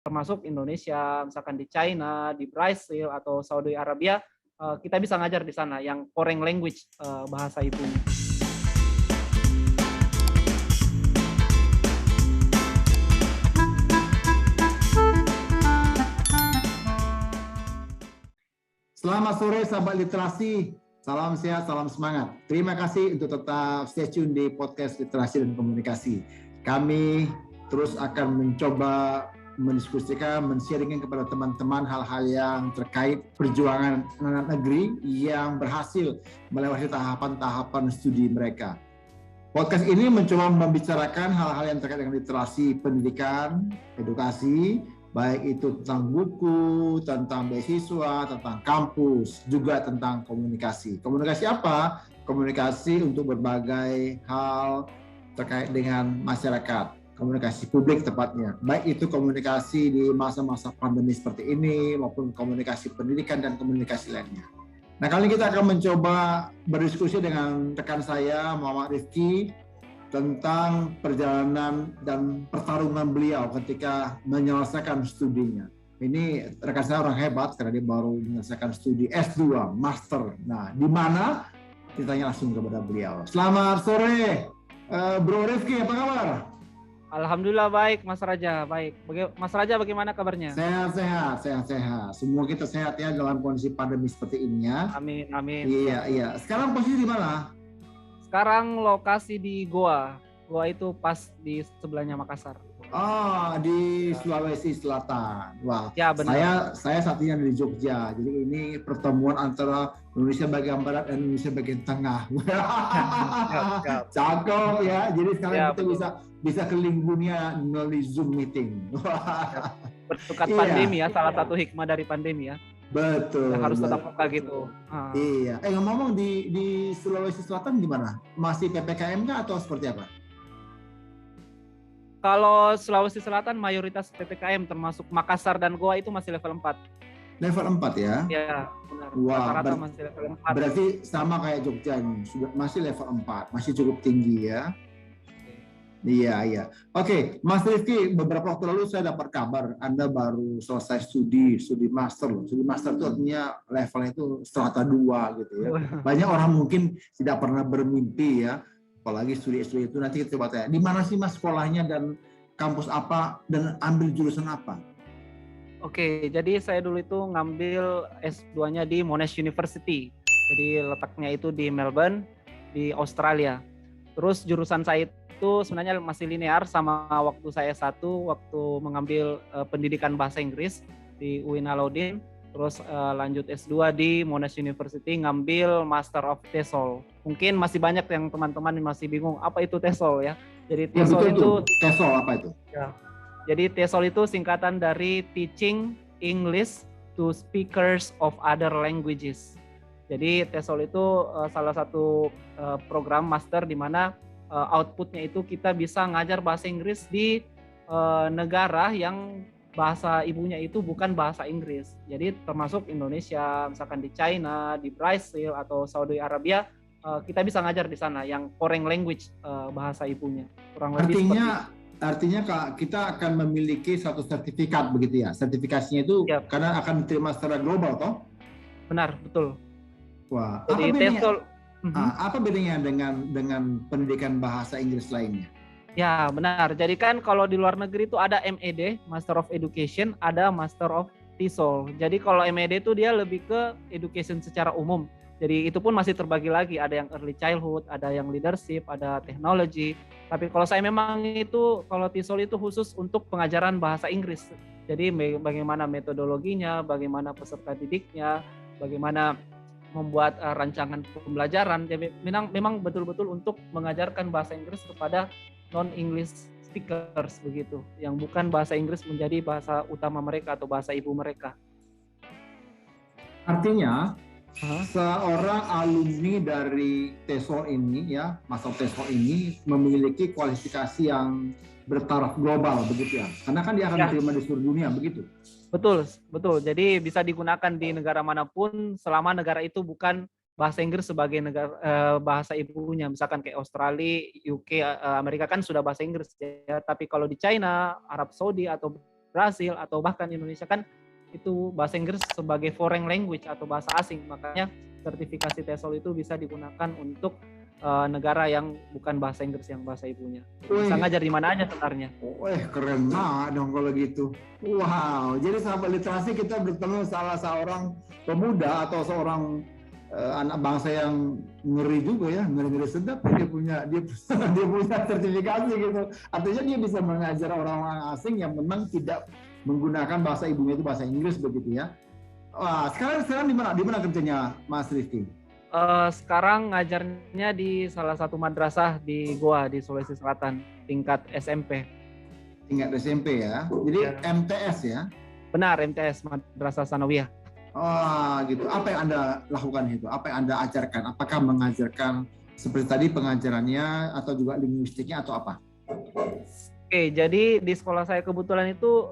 termasuk Indonesia, misalkan di China, di Brazil atau Saudi Arabia, kita bisa ngajar di sana yang foreign language, bahasa ibunya. Selamat sore sahabat literasi, salam sehat, salam semangat. Terima kasih untuk tetap stay tune di podcast literasi dan komunikasi. Kami terus akan mencoba mendiskusikan, men-sharingkan kepada teman-teman hal-hal yang terkait perjuangan anak negeri yang berhasil melewati tahapan-tahapan studi mereka. Podcast ini mencoba membicarakan hal-hal yang terkait dengan literasi pendidikan, edukasi, baik itu tentang buku, tentang beasiswa, tentang kampus, juga tentang komunikasi. Komunikasi apa? Komunikasi untuk berbagai hal terkait dengan masyarakat, komunikasi publik tepatnya. Baik itu komunikasi di masa-masa pandemi seperti ini, maupun komunikasi pendidikan dan komunikasi lainnya. Nah, kali ini kita akan mencoba berdiskusi dengan rekan saya, Muhammad Rifki, tentang perjalanan dan pertarungan beliau ketika menyelesaikan studinya. Ini rekan saya orang hebat karena dia baru menyelesaikan studi S2, Master. Nah, di mana? Kita tanya langsung kepada beliau. Selamat sore, Bro Rifki, apa kabar? Alhamdulillah baik, Mas Raja. Baik. Mas Raja bagaimana kabarnya? Sehat. Semua kita sehat ya dalam kondisi pandemi seperti ini ya. Amin. Iya. Sekarang posisi di mana? Sekarang lokasi di Goa. Goa itu pas di sebelahnya Makassar. Oh, di Sulawesi Selatan. Wah, ya, benar. Saya saat ini ada di Jogja. Jadi ini pertemuan antara Indonesia bagian barat dan Indonesia bagian tengah. Cakep ya. Jadi sekarang ya, kita bisa keliling dunia melalui Zoom meeting. Berkat pandemi ya, salah satu hikmah dari pandemi ya. Betul. Harus tetap muka gitu. Iya. Ngomong di Sulawesi Selatan gimana? Masih PPKM kah atau seperti apa? Kalau Sulawesi Selatan mayoritas PPKM, termasuk Makassar dan Goa itu masih level 4. Level 4 ya? Iya, benar. Wah, rata-rata masih level 4. Berarti sama kayak Jogja nih, masih level 4, masih cukup tinggi ya. Iya. Oke, Mas Rifki, beberapa waktu lalu saya dapat kabar Anda baru selesai studi master. Studi master itu artinya levelnya itu strata 2 gitu ya. Banyak orang mungkin tidak pernah bermimpi ya, apalagi studi S2 itu. Nanti kita coba tanya, di mana sih Mas sekolahnya dan kampus apa dan ambil jurusan apa? Oke, jadi saya dulu itu ngambil S2-nya di Monash University. Jadi letaknya itu di Melbourne, di Australia. Terus jurusan saya itu sebenarnya masih linear sama waktu saya waktu mengambil pendidikan bahasa Inggris di UIN Alauddin, terus lanjut S2 di Monash University ngambil Master of TESOL. Mungkin masih banyak yang teman-teman masih bingung apa itu TESOL ya. Jadi TESOL itu TESOL apa itu? Ya. Jadi TESOL itu singkatan dari Teaching English to Speakers of Other Languages. Jadi TESOL itu salah satu program master di mana outputnya itu kita bisa ngajar bahasa Inggris di negara yang bahasa ibunya itu bukan bahasa Inggris. Jadi termasuk Indonesia, misalkan di China, di Brazil atau Saudi Arabia, kita bisa ngajar di sana yang foreign language, bahasa ibunya. Kurang lebih artinya kita akan memiliki satu sertifikat begitu ya. Sertifikasinya itu karena akan diterima secara global toh? Benar, betul. Wah, jadi TESOL apa bedanya dengan pendidikan bahasa Inggris lainnya? Ya, benar. Jadi kan kalau di luar negeri itu ada MED, Master of Education, ada Master of TESOL. Jadi kalau MED itu dia lebih ke education secara umum. Jadi itu pun masih terbagi lagi, ada yang early childhood, ada yang leadership, ada technology. Tapi kalau saya memang itu, kalau TESOL itu khusus untuk pengajaran bahasa Inggris. Jadi bagaimana metodologinya, bagaimana peserta didiknya, bagaimana membuat rancangan pembelajaran. Jadi memang betul-betul untuk mengajarkan bahasa Inggris kepada non-English speakers begitu, yang bukan bahasa Inggris menjadi bahasa utama mereka atau bahasa ibu mereka. Artinya seorang alumni dari TESOL ini ya, Master TESOL ini memiliki kualifikasi yang bertaraf global begitu ya, karena kan dia akan diterima di seluruh dunia begitu. Betul. Jadi bisa digunakan di negara manapun selama negara itu bukan bahasa Inggris sebagai negara bahasa ibunya. Misalkan kayak Australia, UK, Amerika kan sudah bahasa Inggris ya. Tapi kalau di China, Arab Saudi atau Brasil atau bahkan Indonesia kan itu bahasa Inggris sebagai foreign language atau bahasa asing, makanya sertifikasi TESOL itu bisa digunakan untuk negara yang bukan bahasa Inggris yang bahasa ibunya. Bisa ngajar di mana aja sebenarnya. Wih, keren banget dong kalau gitu. Wow, jadi sahabat literasi kita bertemu salah seorang pemuda atau seorang anak bangsa yang ngeri juga ya, ngeri sedap. Dia punya sertifikasi gitu. Artinya dia bisa mengajar orang-orang asing yang memang tidak menggunakan bahasa ibunya itu bahasa Inggris begitu ya. Wah, sekarang di mana kerjanya Mas Rifki? Sekarang ngajarnya di salah satu madrasah di Goa di Sulawesi Selatan, tingkat SMP. Tingkat SMP ya. Jadi ya. MTS ya? Benar, MTS, Madrasah Sanawiyah. Oh gitu. Apa yang Anda lakukan itu? Apa yang Anda ajarkan? Apakah mengajarkan seperti tadi pengajarannya atau juga linguistiknya atau apa? Oke, jadi di sekolah saya kebetulan itu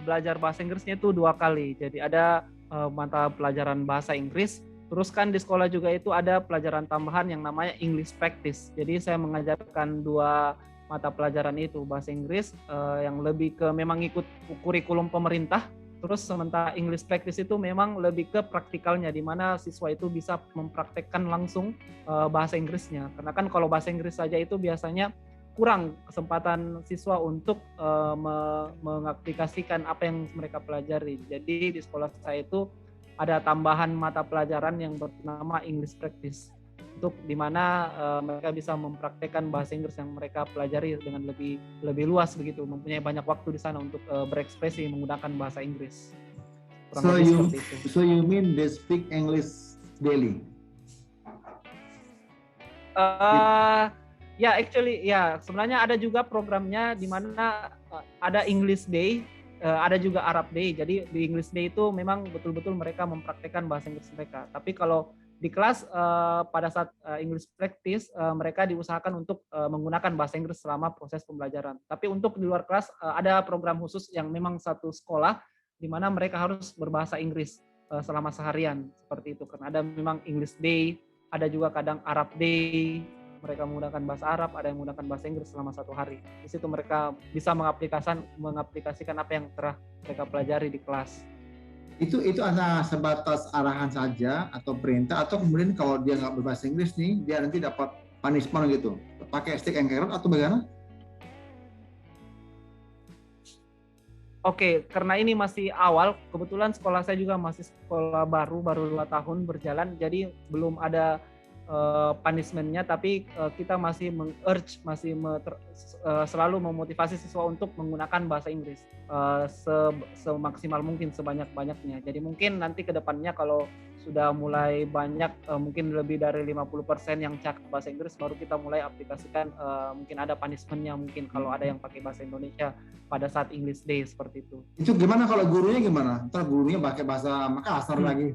belajar bahasa Inggrisnya itu 2 kali. Jadi ada mata pelajaran bahasa Inggris. Terus kan di sekolah juga itu ada pelajaran tambahan yang namanya English Practice. Jadi saya mengajarkan 2 mata pelajaran itu, bahasa Inggris yang lebih ke memang ikut kurikulum pemerintah. Terus sementara English Practice itu memang lebih ke praktikalnya, di mana siswa itu bisa mempraktekkan langsung bahasa Inggrisnya. Karena kan kalau bahasa Inggris saja itu biasanya kurang kesempatan siswa untuk mengaplikasikan apa yang mereka pelajari. Jadi di sekolah saya itu ada tambahan mata pelajaran yang bernama English Practice, untuk di mana mereka bisa mempraktekkan bahasa Inggris yang mereka pelajari dengan lebih luas begitu, mempunyai banyak waktu di sana untuk berekspresi menggunakan bahasa Inggris. So you mean they speak English daily? Ya, actually ya, sebenarnya ada juga programnya di mana ada English Day, ada juga Arab Day. Jadi di English Day itu memang betul-betul mereka mempraktekkan bahasa Inggris mereka. Tapi kalau di kelas pada saat English Practice mereka diusahakan untuk menggunakan bahasa Inggris selama proses pembelajaran. Tapi untuk di luar kelas ada program khusus yang memang satu sekolah di mana mereka harus berbahasa Inggris selama seharian seperti itu. Karena ada memang English Day, ada juga kadang Arab Day. Mereka menggunakan bahasa Arab, ada yang menggunakan bahasa Inggris selama 1 hari. Di situ mereka bisa mengaplikasikan apa yang telah mereka pelajari di kelas. Itu hanya sebatas arahan saja atau perintah, atau kemudian kalau dia nggak berbahasa Inggris nih, dia nanti dapat punishment gitu, pakai stick and carrot atau bagaimana? Oke, karena ini masih awal, kebetulan sekolah saya juga masih sekolah baru 2 tahun berjalan, jadi belum ada punishment-nya, tapi kita masih meng-urge, selalu memotivasi siswa untuk menggunakan bahasa Inggris semaksimal mungkin, sebanyak-banyaknya. Jadi mungkin nanti ke depannya kalau sudah mulai banyak, mungkin lebih dari 50% yang cakap bahasa Inggris, baru kita mulai aplikasikan, mungkin ada punishment-nya, mungkin kalau ada yang pakai bahasa Indonesia pada saat English Day seperti itu. Itu gimana kalau gurunya gimana? Ntar gurunya pakai bahasa Makassar lagi.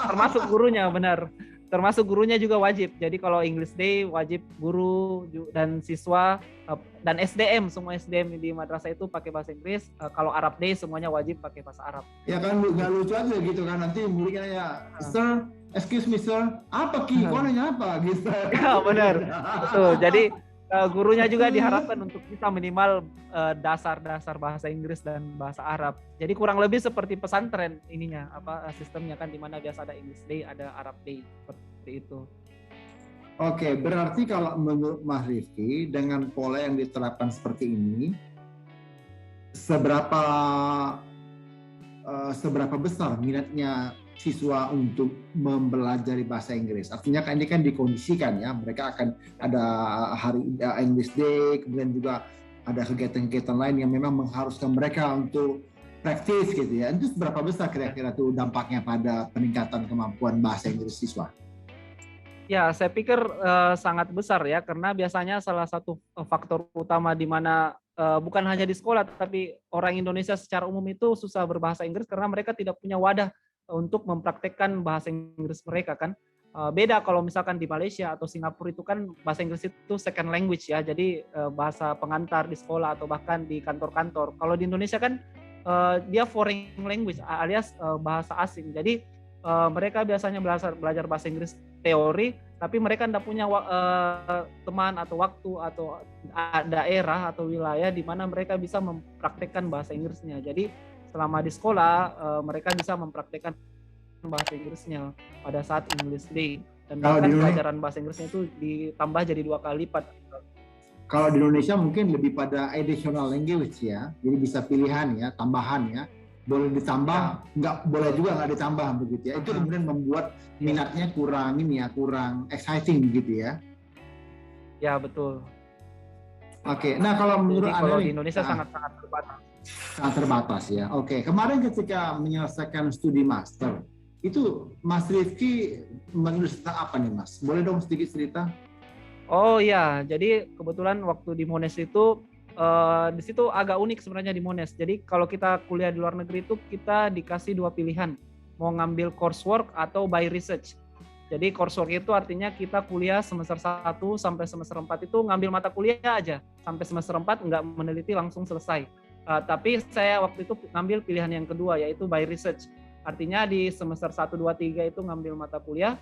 Termasuk gurunya, benar. Termasuk gurunya juga wajib. Jadi kalau English Day wajib guru dan siswa dan SDM, semua SDM di madrasah itu pakai bahasa Inggris. Kalau Arab Day semuanya wajib pakai bahasa Arab. Ya kan nggak lucu aja gitu kan, nanti muridnya nanya, "Sir, excuse me sir, apa Ki? Kau nanya apa?" gitu. Ya benar. Betul. Jadi gurunya juga diharapkan untuk bisa minimal dasar-dasar bahasa Inggris dan bahasa Arab. Jadi kurang lebih seperti pesantren ininya, sistemnya kan, di mana biasa ada English Day, ada Arab Day, seperti itu. Oke, berarti kalau menurut Mas Rifki, dengan pola yang diterapkan seperti ini, seberapa besar minatnya siswa untuk mempelajari bahasa Inggris? Artinya kan ini kan dikondisikan ya, mereka akan ada hari English Day, kemudian juga ada kegiatan-kegiatan lain yang memang mengharuskan mereka untuk praktis gitu ya. Itu seberapa besar kira-kira tuh dampaknya pada peningkatan kemampuan bahasa Inggris siswa? Ya, saya pikir sangat besar ya, karena biasanya salah satu faktor utama di mana bukan hanya di sekolah, tapi orang Indonesia secara umum itu susah berbahasa Inggris karena mereka tidak punya wadah untuk mempraktekkan bahasa Inggris mereka kan. Beda kalau misalkan di Malaysia atau Singapura itu kan bahasa Inggris itu second language ya, jadi bahasa pengantar di sekolah atau bahkan di kantor-kantor. Kalau di Indonesia kan dia foreign language alias bahasa asing. Jadi mereka biasanya belajar bahasa Inggris teori, tapi mereka tidak punya teman atau waktu atau daerah atau wilayah di mana mereka bisa mempraktekkan bahasa Inggrisnya. Jadi selama di sekolah mereka bisa mempraktekkan bahasa Inggrisnya pada saat English Day, dan bahkan pelajaran bahasa Inggrisnya itu ditambah jadi 2 kali lipat. Kalau di Indonesia mungkin lebih pada additional language ya, jadi bisa pilihan ya, tambahan ya, boleh ditambah, nggak boleh juga nggak ditambah begitu ya. Itu kemudian membuat minatnya kurang ini ya, kurang exciting begitu ya. Ya betul. Oke, nah kalau menurut Anda kalau di Indonesia sangat-sangat terbatas. Sangat terbatas ya. Oke, kemarin ketika menyelesaikan studi master, itu Mas Rifki menulis tentang apa nih Mas? Boleh dong sedikit cerita? Oh iya, jadi kebetulan waktu di Monash itu di situ agak unik sebenarnya di Monash. Jadi kalau kita kuliah di luar negeri itu kita dikasih 2 pilihan, mau ngambil coursework atau by research. Jadi coursework itu artinya kita kuliah semester 1 sampai semester 4 itu ngambil mata kuliah aja, sampai semester 4 nggak meneliti langsung selesai. Tapi saya waktu itu ngambil pilihan yang kedua, yaitu by research. Artinya di semester 1, 2, 3 itu ngambil mata kuliah,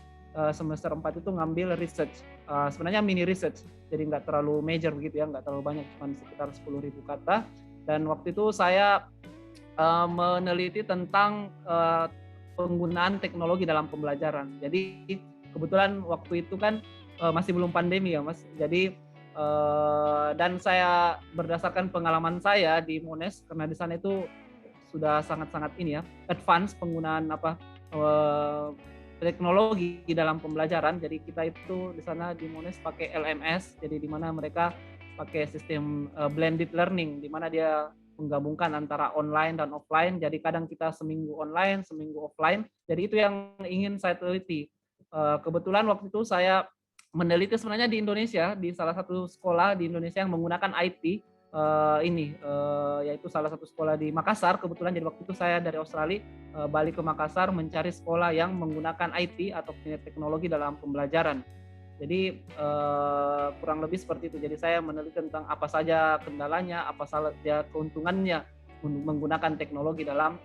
semester 4 itu ngambil research. Sebenarnya mini research, jadi nggak terlalu major begitu ya, nggak terlalu banyak, cuma sekitar 10.000 kata. Dan waktu itu saya meneliti tentang penggunaan teknologi dalam pembelajaran. Jadi kebetulan waktu itu kan masih belum pandemi ya Mas, jadi dan saya berdasarkan pengalaman saya di Monash, karena di sana itu sudah sangat-sangat ini ya, advance penggunaan teknologi dalam pembelajaran. Jadi kita itu di sana di Monash pakai LMS, jadi di mana mereka pakai sistem blended learning, di mana dia menggabungkan antara online dan offline. Jadi kadang kita seminggu online, seminggu offline. Jadi itu yang ingin saya teliti. Kebetulan waktu itu saya meneliti sebenarnya di Indonesia, di salah satu sekolah di Indonesia yang menggunakan IT, yaitu salah satu sekolah di Makassar. Kebetulan jadi waktu itu saya dari Australia balik ke Makassar mencari sekolah yang menggunakan IT atau teknologi dalam pembelajaran. Jadi kurang lebih seperti itu. Jadi saya meneliti tentang apa saja kendalanya, apa saja keuntungannya menggunakan teknologi dalam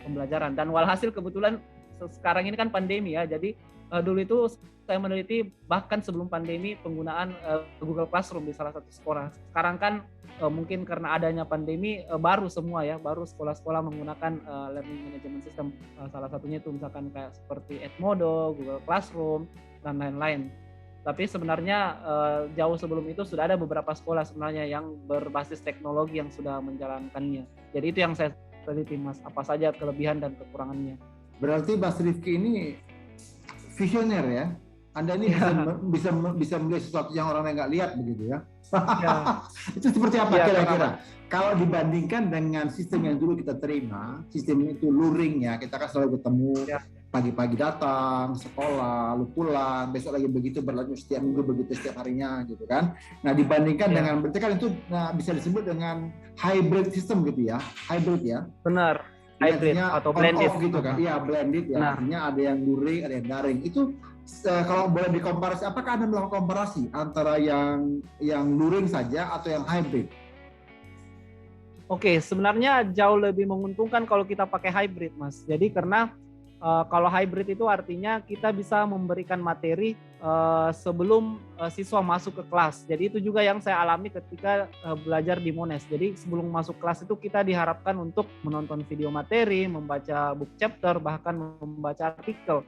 pembelajaran. Dan walhasil kebetulan sekarang ini kan pandemi ya. Jadi dulu itu saya meneliti bahkan sebelum pandemi penggunaan Google Classroom di salah satu sekolah. Sekarang kan mungkin karena adanya pandemi baru semua ya, baru sekolah-sekolah menggunakan learning management system. Salah satunya itu misalkan kayak seperti Edmodo, Google Classroom, dan lain-lain. Tapi sebenarnya jauh sebelum itu sudah ada beberapa sekolah sebenarnya yang berbasis teknologi yang sudah menjalankannya. Jadi itu yang saya teliti Mas, apa saja kelebihan dan kekurangannya. Berarti Mas Rifki ini visioner ya? Anda ini bisa melihat sesuatu yang orang lain nggak lihat begitu ya? Itu seperti apa kira-kira? Kalau dibandingkan dengan sistem yang dulu kita terima, sistem itu luring ya, kita kan selalu ketemu, pagi-pagi datang, sekolah, lalu pulang, besok lagi begitu, berlanjut setiap minggu begitu setiap harinya gitu kan. Nah dibandingkan dengan, berarti kan itu bisa disebut dengan hybrid system gitu ya, hybrid ya. Benar, hybrid atau blended gitu kan, iya blended ya, artinya ada yang luring, ada yang daring. Itu kalau boleh dikomparasi, apakah Anda melakukan komparasi antara yang luring saja atau yang hybrid? Oke, sebenarnya jauh lebih menguntungkan kalau kita pakai hybrid, Mas. Jadi karena kalau hybrid itu artinya kita bisa memberikan materi sebelum siswa masuk ke kelas. Jadi itu juga yang saya alami ketika belajar di Monash. Jadi sebelum masuk kelas itu kita diharapkan untuk menonton video materi, membaca book chapter, bahkan membaca artikel.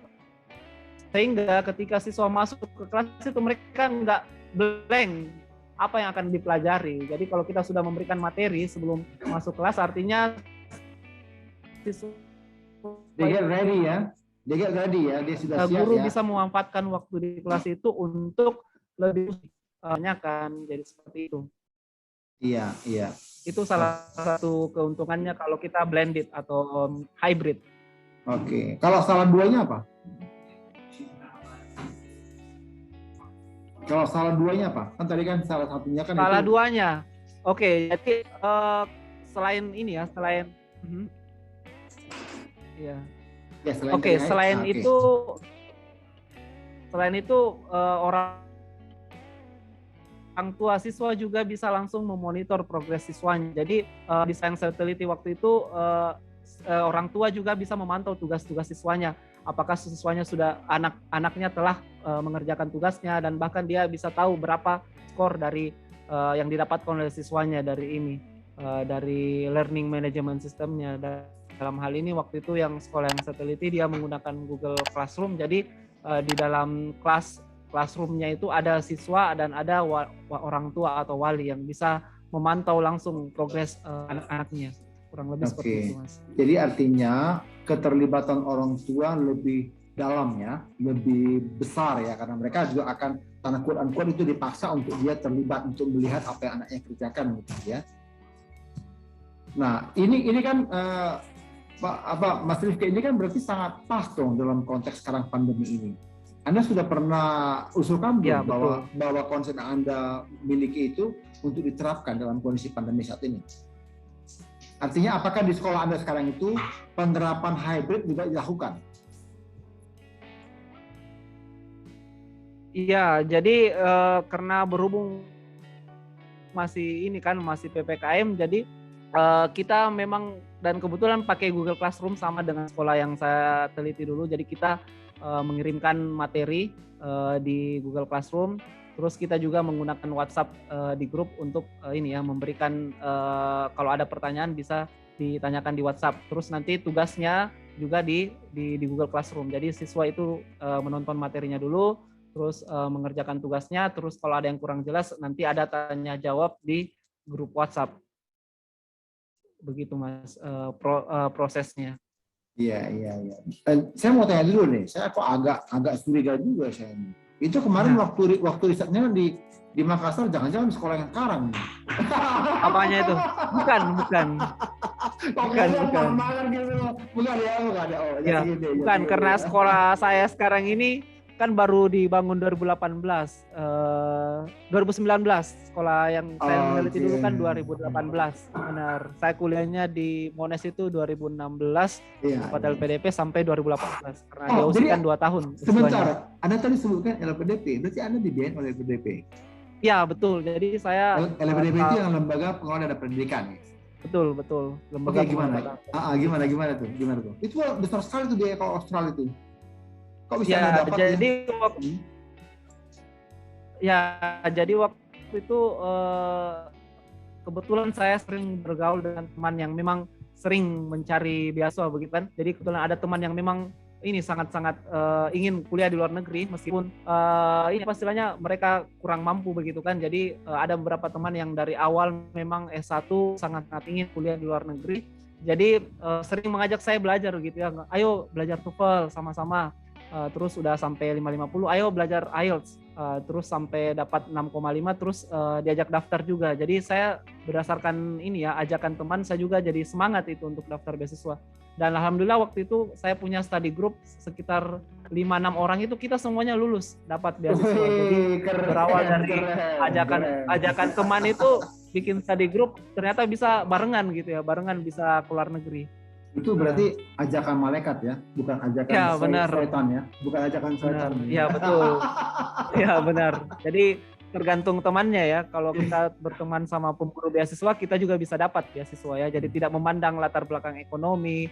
Sehingga ketika siswa masuk ke kelas itu mereka nggak blank apa yang akan dipelajari. Jadi kalau kita sudah memberikan materi sebelum masuk kelas, artinya siswa dia get ready ya, dia sudah siap. Guru bisa memanfaatkan waktu di kelas itu untuk lebih kan, jadi seperti itu. Iya. Itu salah satu keuntungannya kalau kita blended atau hybrid. Oke. Kalau salah duanya apa? Kalau salah duanya apa? Kan tadi kan salah satunya kan salah itu. Duanya. Oke, jadi selain ini ya, selain ya. Oke, selain itu orang tua siswa juga bisa langsung memonitor progres siswanya. Jadi di sains saya teliti waktu itu orang tua juga bisa memantau tugas-tugas siswanya. Apakah siswanya sudah anak-anaknya telah mengerjakan tugasnya, dan bahkan dia bisa tahu berapa skor dari yang didapatkan oleh siswanya dari learning management systemnya. Dalam hal ini waktu itu yang sekolah yang saya teliti dia menggunakan Google Classroom. Jadi di dalam classroom-nya itu ada siswa dan ada orang tua atau wali yang bisa memantau langsung progres anak-anaknya. Kurang lebih seperti itu, Mas. Jadi artinya keterlibatan orang tua lebih dalam ya, lebih besar ya, karena mereka juga akan tanda quote itu dipaksa untuk dia terlibat untuk melihat apa yang anaknya kerjakan gitu ya. Nah, ini kan Mas Rifki, ini kan berarti sangat pas dong dalam konteks sekarang pandemi ini. Anda sudah pernah usulkan belum bahwa konsep yang Anda miliki itu untuk diterapkan dalam kondisi pandemi saat ini? Artinya apakah di sekolah Anda sekarang itu penerapan hybrid juga dilakukan? Iya, jadi karena berhubung masih PPKM, jadi kita memang dan kebetulan pakai Google Classroom sama dengan sekolah yang saya teliti dulu. Jadi kita mengirimkan materi di Google Classroom. Terus kita juga menggunakan WhatsApp di grup untuk memberikan kalau ada pertanyaan bisa ditanyakan di WhatsApp. Terus nanti tugasnya juga di Google Classroom. Jadi siswa itu menonton materinya dulu, terus mengerjakan tugasnya, terus kalau ada yang kurang jelas nanti ada tanya jawab di grup WhatsApp. Begitu, Mas, prosesnya. Iya. Saya mau tanya dulu nih, saya kok agak curiga juga saya ini. Itu kemarin waktu risetnya di Makassar, jangan-jangan sekolah yang sekarang. Apanya itu? Bukan. Bukan, karena sekolah saya sekarang ini kan baru dibangun 2019. Sekolah yang saya meneliti dulu kan 2018. Benar. Saya kuliahnya di Monash itu 2016, dapat LPDP sampai 2018. Karena DOC kan 2 tahun. Sebentar, Anda tadi sebutkan LPDP, berarti Anda dibiayai oleh LPDP? Ya, betul. Jadi saya LPDP itu yang lembaga pengelola dana pendidikan. Betul. Lembaga gimana? Gimana tuh? Itu besar sekali tuh biaya kalau Australia itu. Kok bisa dapat? Jadi waktu itu kebetulan saya sering bergaul dengan teman yang memang sering mencari beasiswa begitu kan. Jadi kebetulan ada teman yang memang ini sangat-sangat ingin kuliah di luar negeri meskipun istilahnya mereka kurang mampu begitu kan. Jadi ada beberapa teman yang dari awal memang S1 sangat-sangat ingin kuliah di luar negeri. Jadi sering mengajak saya belajar gitu ya. Ayo belajar TOEFL sama-sama. Terus udah sampai 550, ayo belajar IELTS, terus sampai dapat 6,5, terus diajak daftar juga. Jadi saya berdasarkan ajakan teman, saya juga jadi semangat itu untuk daftar beasiswa. Dan alhamdulillah waktu itu saya punya study group sekitar 5-6 orang itu kita semuanya lulus dapat beasiswa. Jadi berawal dari ajakan teman itu bikin study group, ternyata bisa barengan gitu ya, bisa keluar negeri. Itu berarti ajakan malaikat ya, bukan ajakan setan ya, bukan ajakan setan. Iya betul. Iya benar. Jadi tergantung temannya ya. Kalau kita berteman sama pemburu beasiswa, kita juga bisa dapat beasiswa ya. Jadi tidak memandang latar belakang ekonomi,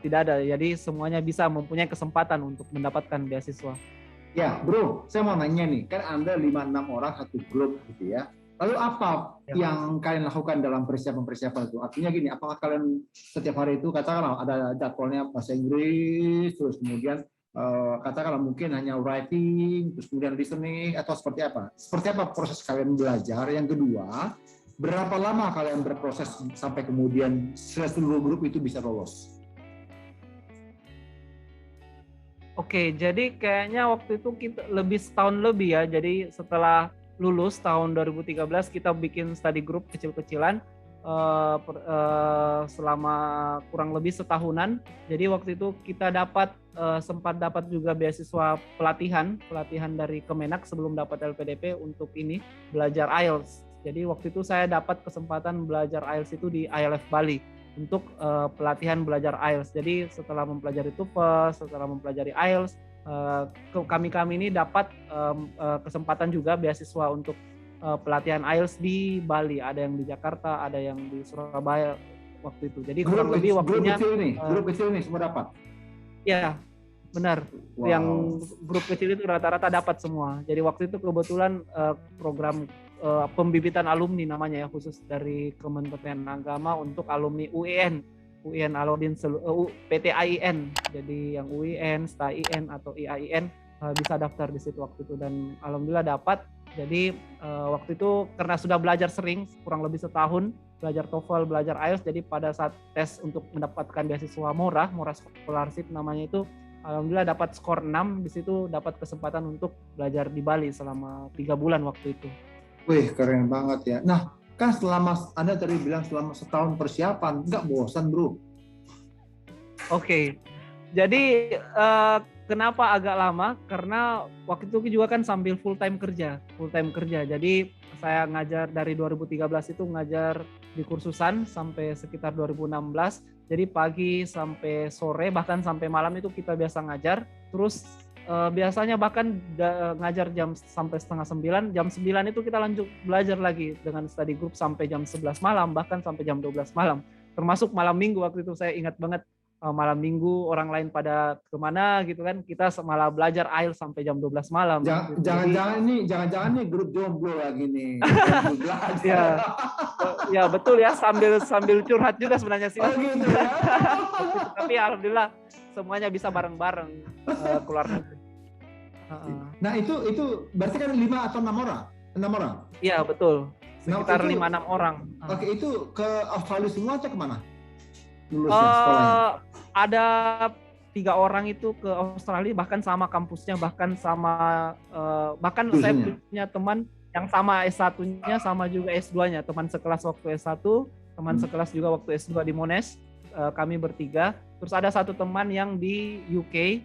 tidak ada. Jadi semuanya bisa mempunyai kesempatan untuk mendapatkan beasiswa. Ya, Bro, saya mau nanya nih, kan Anda 5-6 orang satu grup gitu ya. Lalu apa yang kalian lakukan dalam persiapan itu? Artinya gini, apakah kalian setiap hari itu katakanlah ada jadwalnya bahasa Inggris, terus kemudian katakanlah mungkin hanya writing, terus kemudian listening, atau seperti apa? Seperti apa proses kalian belajar? Yang kedua, berapa lama kalian berproses sampai kemudian seluruh grup itu bisa lolos? Oke, jadi kayaknya waktu itu kita setahun lebih ya. Jadi setelah lulus tahun 2013 kita bikin study group kecil-kecilan selama kurang lebih setahunan. Jadi waktu itu kita sempat dapat juga beasiswa pelatihan dari Kemenak sebelum dapat LPDP untuk belajar IELTS. Jadi waktu itu saya dapat kesempatan belajar IELTS itu di ILF Bali untuk pelatihan belajar IELTS. Jadi setelah mempelajari TOEFL, setelah mempelajari IELTS, kami ini dapat kesempatan juga beasiswa untuk pelatihan IELTS di Bali. Ada yang di Jakarta, ada yang di Surabaya waktu itu. Jadi kurang lebih waktunya grup kecil nih semua dapat. Ya, benar. Wow. Yang grup kecil itu rata-rata dapat semua. Jadi waktu itu kebetulan program pembibitan alumni namanya ya, khusus dari Kementerian Agama untuk alumni UIN Alauddin PT AIN. Jadi yang UIN, STAIN atau IAIN bisa daftar di situ waktu itu, dan alhamdulillah dapat. Jadi waktu itu karena sudah belajar sering, kurang lebih setahun belajar TOEFL, belajar IELTS, jadi pada saat tes untuk mendapatkan beasiswa murah scholarship namanya itu, alhamdulillah dapat skor 6, di situ dapat kesempatan untuk belajar di Bali selama 3 bulan waktu itu. Wih, keren banget ya. Nah, kan selama Anda tadi bilang selama setahun persiapan, nggak bosan, bro? Oke. Jadi kenapa agak lama? Karena waktu itu juga kan sambil full time kerja. Jadi saya ngajar dari 2013 itu ngajar di kursusan sampai sekitar 2016. Jadi pagi sampai sore, bahkan sampai malam itu kita biasa ngajar. Terus biasanya bahkan ngajar jam sampai setengah 9, jam 9 itu kita lanjut belajar lagi dengan study group sampai jam 11 malam, bahkan sampai jam 12 malam. Termasuk malam minggu waktu itu, saya ingat banget, malam minggu orang lain pada kemana gitu kan, kita malah belajar IELTS sampai jam 12 malam. Jangan-jangan nih grup jomblo lagi nih. Ya betul ya, sambil curhat juga sebenarnya sih. Oh gitu ya. Tapi alhamdulillah semuanya bisa bareng-bareng keluar negeri. Nah itu berarti kan 5 atau 6 orang? 6 orang? Iya betul, sekitar 5-6 orang. Oke, itu ke Australia semua atau kemana? Sekolahnya? Ada 3 orang itu ke Australia, bahkan sama kampusnya, bahkan saya punya teman yang sama S1-nya sama juga S2-nya, teman sekelas waktu S1, teman sekelas juga waktu S2 di Monash, kami bertiga. Terus ada satu teman yang di UK,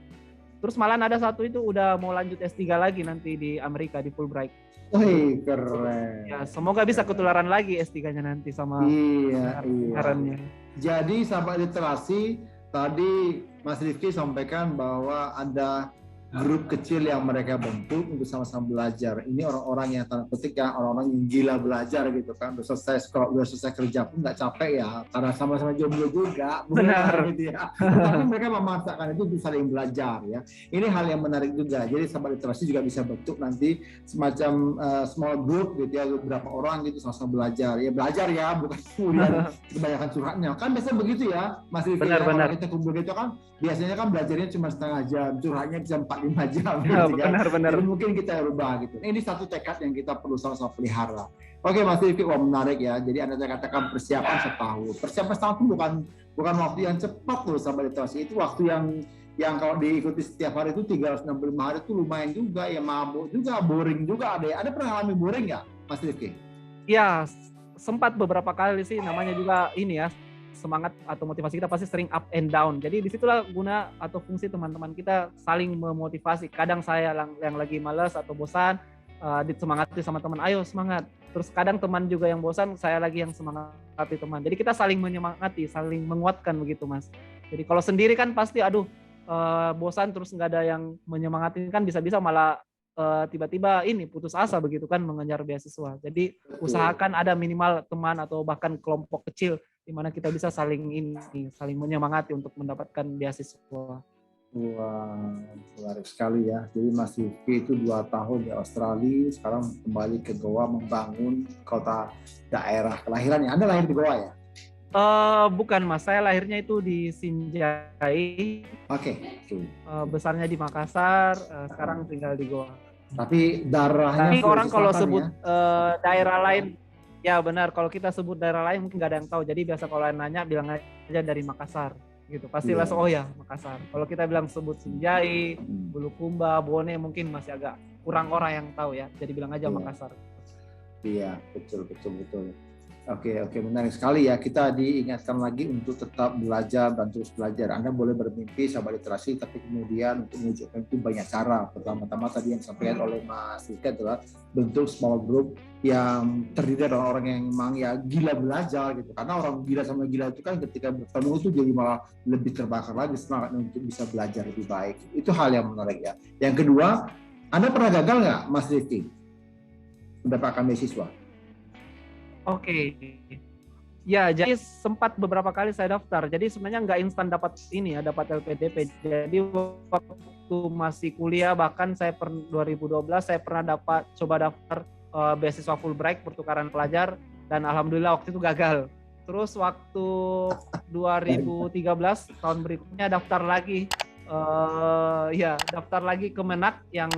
terus malah ada satu itu udah mau lanjut S3 lagi nanti di Amerika di Fulbright. Wih, keren. Ya, semoga bisa ketularan lagi S3-nya nanti sama karyawannya. Jadi sahabat literasi, tadi Mas Rifki sampaikan bahwa ada grup kecil yang mereka bentuk untuk sama-sama belajar. Ini orang-orang yang tanda petik ya, orang-orang yang gila belajar gitu kan. Udah selesai kerja pun nggak capek ya, karena sama-sama jomblo juga. Benar. Gitu ya. Tapi mereka memanfaatkan itu untuk saling belajar ya. Ini hal yang menarik juga. Jadi sahabat literasi juga bisa bentuk nanti semacam small group gitu ya, beberapa orang gitu sama-sama belajar. Ya belajar ya, bukan kemudian kebanyakan curhatnya. Kan biasanya begitu ya, Mas Rifki. Benar. Kalau kita kumpul gitu kan, biasanya kan belajarnya cuma setengah jam, curhatnya bisa 4-5 jam. Benar. Jadi mungkin kita rubah gitu. Ini satu tekad yang kita perlu sama-sama pelihara. Oke Mas Rifki, wah menarik ya. Jadi Anda katakan persiapan setahun. Persiapan setahun itu bukan waktu yang cepat loh sahabat literasi. Itu waktu yang kalau diikuti setiap hari itu 365 hari itu lumayan juga ya, mabuk juga, boring juga ada. Ada pernah alami boring nggak Mas Rifki? Ya, sempat beberapa kali sih, namanya juga ini ya, semangat atau motivasi kita pasti sering up and down. Jadi disitulah guna atau fungsi teman-teman kita saling memotivasi. Kadang saya yang lagi malas atau bosan, disemangati sama teman, ayo semangat. Terus kadang teman juga yang bosan, saya lagi yang semangati teman. Jadi kita saling menyemangati, saling menguatkan begitu Mas. Jadi kalau sendiri kan pasti bosan terus nggak ada yang menyemangati, kan bisa-bisa malah tiba-tiba ini putus asa begitu kan mengejar beasiswa. Jadi usahakan ada minimal teman atau bahkan kelompok kecil di mana kita bisa saling menyemangati untuk mendapatkan beasiswa. Wah, menarik sekali ya. Jadi Mas Rifki itu 2 tahun di Australia, sekarang kembali ke Goa membangun kota daerah kelahirannya. Anda lahir di Goa ya? Bukan Mas, saya lahirnya itu di Sinjai. Oke. Besarnya di Makassar, sekarang tinggal di Goa. Tapi darahnya. Tapi orang kalau sebut daerah lain, ya benar. Kalau kita sebut daerah lain mungkin nggak ada yang tahu. Jadi biasa kalau nanya bilang aja dari Makassar, gitu. Pasti langsung oh ya Makassar. Kalau kita bilang sebut Sinjai, Bulukumba, Bone mungkin masih agak kurang orang yang tahu ya. Jadi bilang aja Makassar. Iya, betul. Oke, menarik sekali ya. Kita diingatkan lagi untuk tetap belajar dan terus belajar. Anda boleh bermimpi sahabat literasi, tapi kemudian untuk mewujudkan itu banyak cara. Pertama-tama tadi yang disampaikan oleh Mas Rifki adalah bentuk small group yang terdiri dari orang yang memang ya gila belajar gitu. Karena orang gila sama gila itu kan ketika bertemu itu jadi malah lebih terbakar lagi semangatnya untuk bisa belajar lebih baik. Itu hal yang menarik ya. Yang kedua, Anda pernah gagal nggak Mas Rifki mendapatkan beasiswa? Oke. Ya, jadi sempat beberapa kali saya daftar. Jadi sebenarnya nggak instan dapat ini ya, dapat LPDP. Jadi waktu masih kuliah, bahkan saya 2012 saya pernah coba daftar beasiswa Fulbright pertukaran pelajar, dan alhamdulillah waktu itu gagal. Terus waktu 2013 tahun berikutnya daftar lagi, daftar lagi ke Menak yang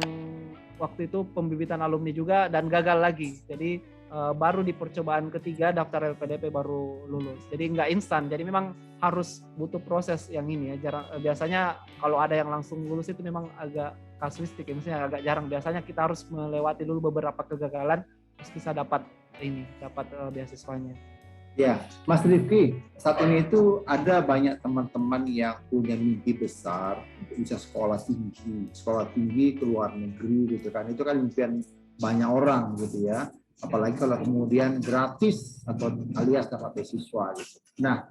waktu itu pembibitan alumni juga, dan gagal lagi. Jadi baru di percobaan ketiga daftar LPDP baru lulus. Jadi nggak instan. Jadi memang harus butuh proses yang ini ya. Biasanya kalau ada yang langsung lulus itu memang agak kasuistik ya, misalnya agak jarang. Biasanya kita harus melewati dulu beberapa kegagalan terus bisa dapat beasiswanya. Ya, Mas Rifki, saat ini itu ada banyak teman-teman yang punya mimpi besar untuk bisa sekolah tinggi ke luar negeri gitu kan. Itu kan impian banyak orang gitu ya. Apalagi kalau kemudian gratis atau alias dapat beasiswa gitu. Nah,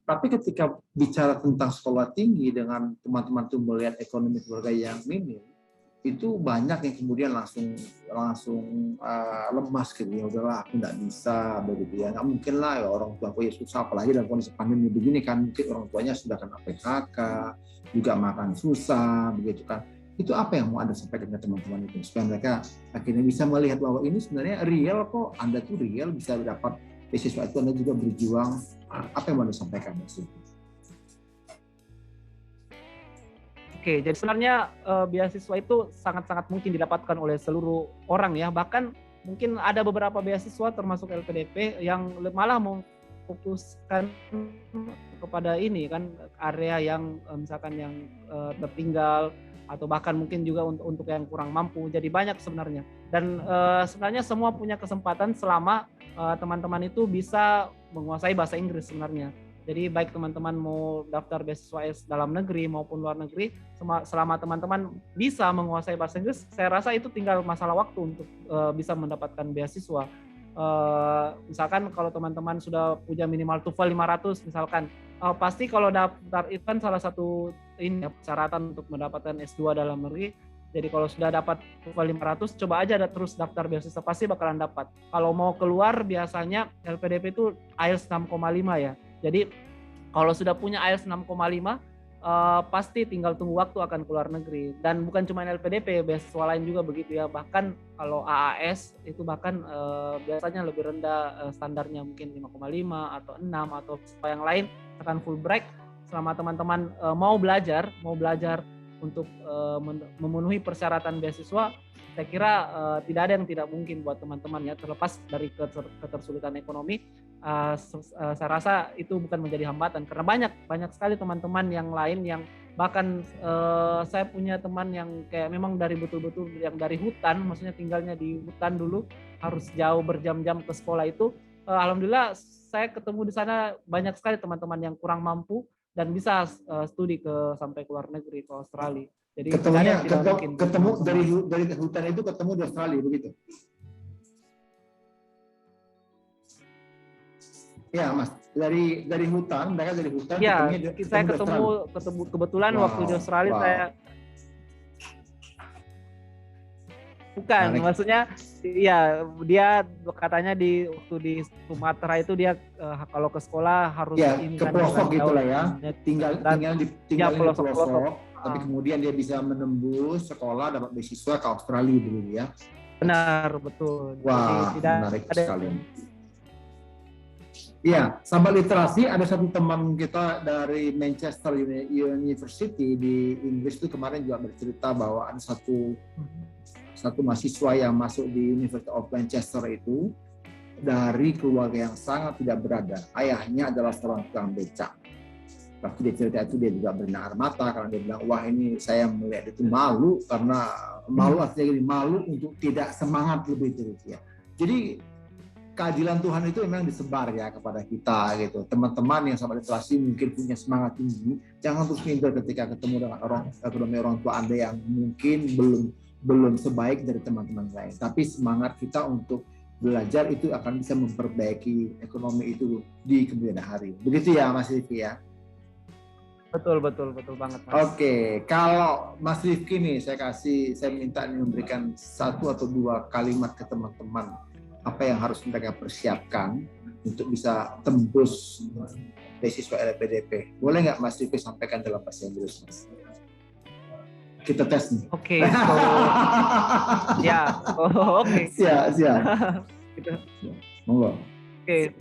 tapi ketika bicara tentang sekolah tinggi dengan teman-teman tuh melihat ekonomi keluarga yang minim, itu banyak yang kemudian langsung lemas gitu ya, udahlah aku nggak bisa begitu ya, nggak mungkin lah ya, orang tua aku ya susah, apalagi dalam kondisi pandemi begini kan, mungkin orang tuanya sudah kena PHK, juga makan susah begitu kan. Itu apa yang mau Anda sampaikan ke teman-teman itu supaya mereka akhirnya bisa melihat bahwa ini sebenarnya real kok, Anda tuh real bisa dapat beasiswa itu, Anda juga berjuang. Apa yang mau Anda sampaikan Mas? Oke, jadi sebenarnya beasiswa itu sangat-sangat mungkin didapatkan oleh seluruh orang ya. Bahkan mungkin ada beberapa beasiswa termasuk LPDP yang malah memfokuskan kepada ini kan, area yang misalkan yang tertinggal, atau bahkan mungkin juga untuk yang kurang mampu. Jadi banyak sebenarnya. Dan sebenarnya semua punya kesempatan selama teman-teman itu bisa menguasai bahasa Inggris sebenarnya. Jadi baik teman-teman mau daftar beasiswa dalam negeri maupun luar negeri, selama teman-teman bisa menguasai bahasa Inggris, saya rasa itu tinggal masalah waktu untuk bisa mendapatkan beasiswa. Misalkan kalau teman-teman sudah punya minimal TOEFL 500 misalkan, pasti kalau daftar itu kan salah satu ini persyaratan untuk mendapatkan S2 dalam negeri. Jadi kalau sudah dapat TOEFL 500, coba aja terus daftar beasiswa, pasti bakalan dapat. Kalau mau keluar biasanya LPDP itu IELTS 6,5 ya. Jadi kalau sudah punya IELTS 6,5, pasti tinggal tunggu waktu akan keluar negeri. Dan bukan cuma LPDP, beasiswa lain juga begitu ya. Bahkan kalau AAS itu bahkan biasanya lebih rendah standarnya, mungkin 5,5 atau 6 atau yang lain akan Fulbright. Selama teman-teman mau belajar untuk memenuhi persyaratan beasiswa, saya kira tidak ada yang tidak mungkin buat teman-teman ya, terlepas dari ketersulitan ekonomi. Saya rasa itu bukan menjadi hambatan, karena banyak sekali teman-teman yang lain yang bahkan saya punya teman yang kayak memang dari betul-betul yang dari hutan, maksudnya tinggalnya di hutan dulu, harus jauh berjam-jam ke sekolah itu. Alhamdulillah saya ketemu di sana banyak sekali teman-teman yang kurang mampu dan bisa studi sampai ke luar negeri, ke Australia. Jadi ketemu dari hutan itu ketemu di Australia begitu. Ya Mas, dari hutan, mereka dari hutan. Ya, saya ketemu kebetulan waktu di Australia. Saya bukan, maksudnya ya dia katanya waktu di Sumatera itu dia kalau ke sekolah harus ya, ini ke pelosok gitu lah ya, tinggal di pelosok. Tapi kemudian dia bisa menembus sekolah, dapat beasiswa ke Australia dulu ya. Benar, betul. Wah, menarik sekali. Ya, sahabat literasi, ada satu teman kita dari Manchester University di Inggris itu kemarin juga bercerita bahwa ada satu mahasiswa yang masuk di University of Manchester itu dari keluarga yang sangat tidak berada. Ayahnya adalah seorang tukang becak. Waktu dia cerita itu dia juga bernaar mata karena dia bilang, wah ini saya melihat itu malu, karena malu artinya gini, malu untuk tidak semangat lebih terus ya. Jadi keadilan Tuhan itu memang disebar ya kepada kita gitu. Teman-teman yang sama literasi mungkin punya semangat tinggi, jangan terus minder ketika ketemu dengan orang tua Anda yang mungkin belum sebaik dari teman-teman lain. Tapi semangat kita untuk belajar itu akan bisa memperbaiki ekonomi itu di kemudian hari. Begitu ya Mas Rifki ya? Betul banget Mas. Oke, kalau Mas Rifki nih saya minta memberikan 1 atau 2 kalimat ke teman-teman apa yang harus mereka persiapkan untuk bisa tembus beasiswa LPDP. Boleh nggak Mas Rifki sampaikan dalam bahasa Inggris, Mas? Kita tes nih. Oke, so ya, oke. Siap. Monggo. Okay.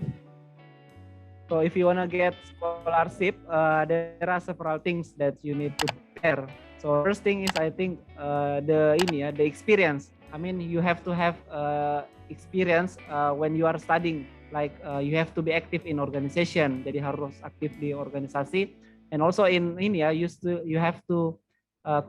So if you wanna get scholarship, there are several things that you need to prepare. So first thing is I think the experience. I mean you have to have experience when you are studying. Like you have to be active in organization. Jadi harus aktif di organisasi. And also you have to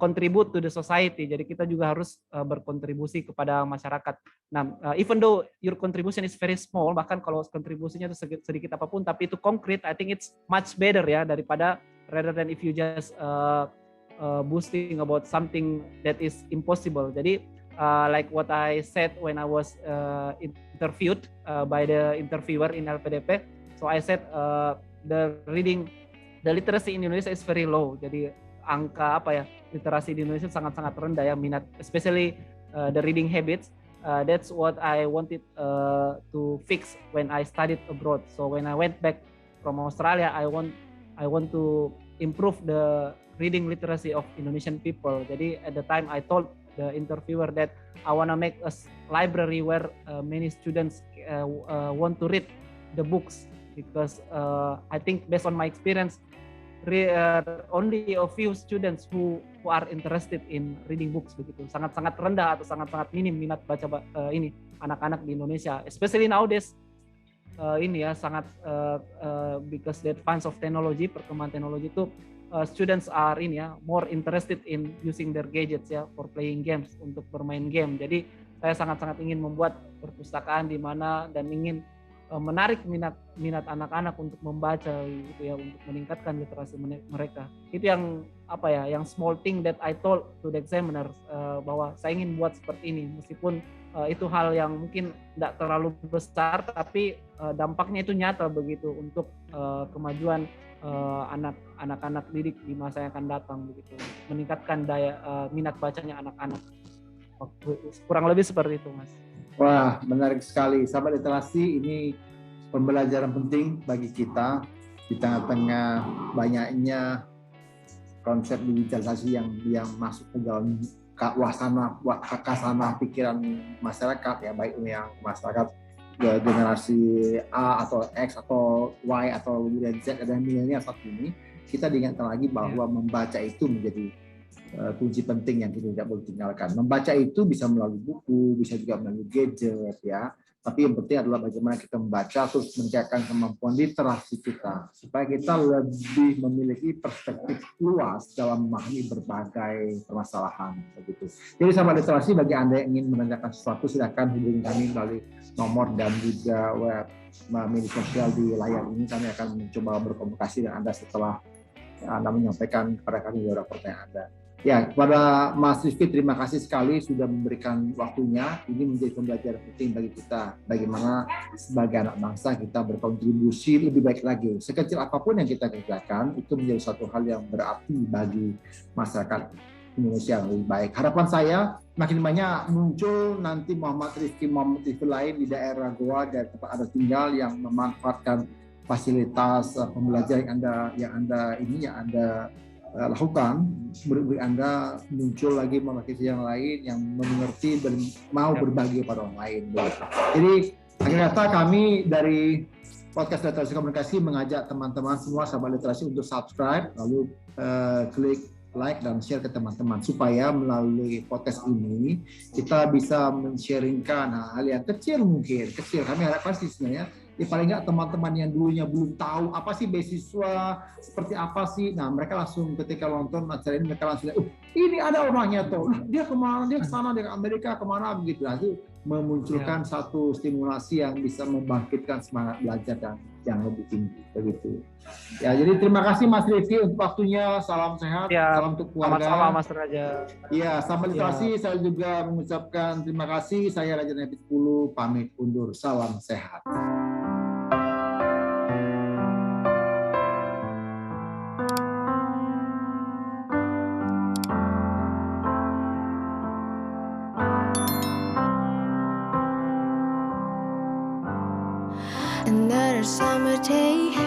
contribute to the society. Jadi kita juga harus berkontribusi kepada masyarakat. Nah, even though your contribution is very small, bahkan kalau kontribusinya itu sedikit apapun, tapi itu concrete, I think it's much better ya daripada rather than if you just boasting about something that is impossible. Jadi like what I said when I was interviewed by the interviewer in LPDP, so I said the literacy in Indonesia is very low. Jadi angka literasi di Indonesia sangat-sangat rendah ya, minat, especially the reading habits. That's what I wanted to fix when I studied abroad. So when I went back from Australia, I want to improve the reading literacy of Indonesian people. Jadi at the time I told the interviewer that I want to make a library where many students want to read the books, because I think based on my experience, only a few students who are interested in reading books begitu. Sangat-sangat rendah atau sangat-sangat minim minat baca anak-anak di Indonesia, especially nowadays. Sangat because the advance of technology, perkembangan teknologi itu students are more interested in using their gadgets ya for playing games, untuk bermain game. Jadi saya sangat-sangat ingin membuat perpustakaan di mana dan ingin menarik minat anak-anak untuk membaca gitu ya, untuk meningkatkan literasi mereka. Itu yang small thing that I told to the examiners, bahwa saya ingin buat seperti ini, meskipun itu hal yang mungkin tidak terlalu besar, tapi dampaknya itu nyata begitu untuk kemajuan anak-anak didik di masa yang akan datang begitu, meningkatkan daya minat bacanya anak-anak. Kurang lebih seperti itu, Mas. Wah, menarik sekali. Sahabat literasi, ini pembelajaran penting bagi kita di tengah-tengah banyaknya konsep digitalisasi yang masuk ke dalam kasana pikiran masyarakat ya, baik yang masyarakat generasi A atau X atau Y atau Z dan milenial saat ini. Kita diingatkan lagi bahwa membaca itu menjadi kunci penting yang kita tidak boleh tinggalkan. Membaca itu bisa melalui buku, bisa juga melalui gadget ya. Tapi yang penting adalah bagaimana kita membaca terus meningkatkan kemampuan literasi kita supaya kita lebih memiliki perspektif luas dalam memahami berbagai permasalahan begitu. Jadi sahabat literasi, bagi Anda yang ingin menanyakan sesuatu silakan hubungi kami melalui nomor dan juga web media sosial di layar ini. Kami akan mencoba berkomunikasi dengan Anda setelah Anda menyampaikan kepada kami beberapa pertanyaan Anda. Ya, kepada Mas Rifki, terima kasih sekali sudah memberikan waktunya. Ini menjadi pembelajaran penting bagi kita. Bagaimana sebagai anak bangsa kita berkontribusi lebih baik lagi. Sekecil apapun yang kita kerjakan, itu menjadi satu hal yang berarti bagi masyarakat Indonesia yang lebih baik. Harapan saya makin banyak muncul nanti Muhammad Rifki lain di daerah Goa dan tempat Anda tinggal yang memanfaatkan fasilitas pembelajaran yang Anda lakukan, beri Anda muncul lagi manusia yang lain yang mengerti dan mau berbagi pada orang lain. Jadi akhir kata kami dari podcast Literasi Komunikasi mengajak teman-teman semua sahabat literasi untuk subscribe, lalu klik like dan share ke teman-teman supaya melalui podcast ini kita bisa men-sharingkan hal yang kecil. Kami harapkan sih sebenarnya paling nggak teman-teman yang dulunya belum tahu apa sih beasiswa, seperti apa sih, nah mereka langsung ketika nonton acara ini mereka langsung ini ada orangnya tuh, dia kemana, dia ke sana, dia ke Amerika kemana begitu. Nah, itu memunculkan satu stimulasi yang bisa membangkitkan semangat belajar dan yang lebih tinggi begitu. Ya, jadi terima kasih Mas Rifki untuk waktunya. Salam sehat, salam untuk keluarga. Sama-sama Mas Raja. Iya, sahabat literasi, saya juga mengucapkan terima kasih. Saya Raja Nepit 10 pamit undur. Salam sehat. summer day.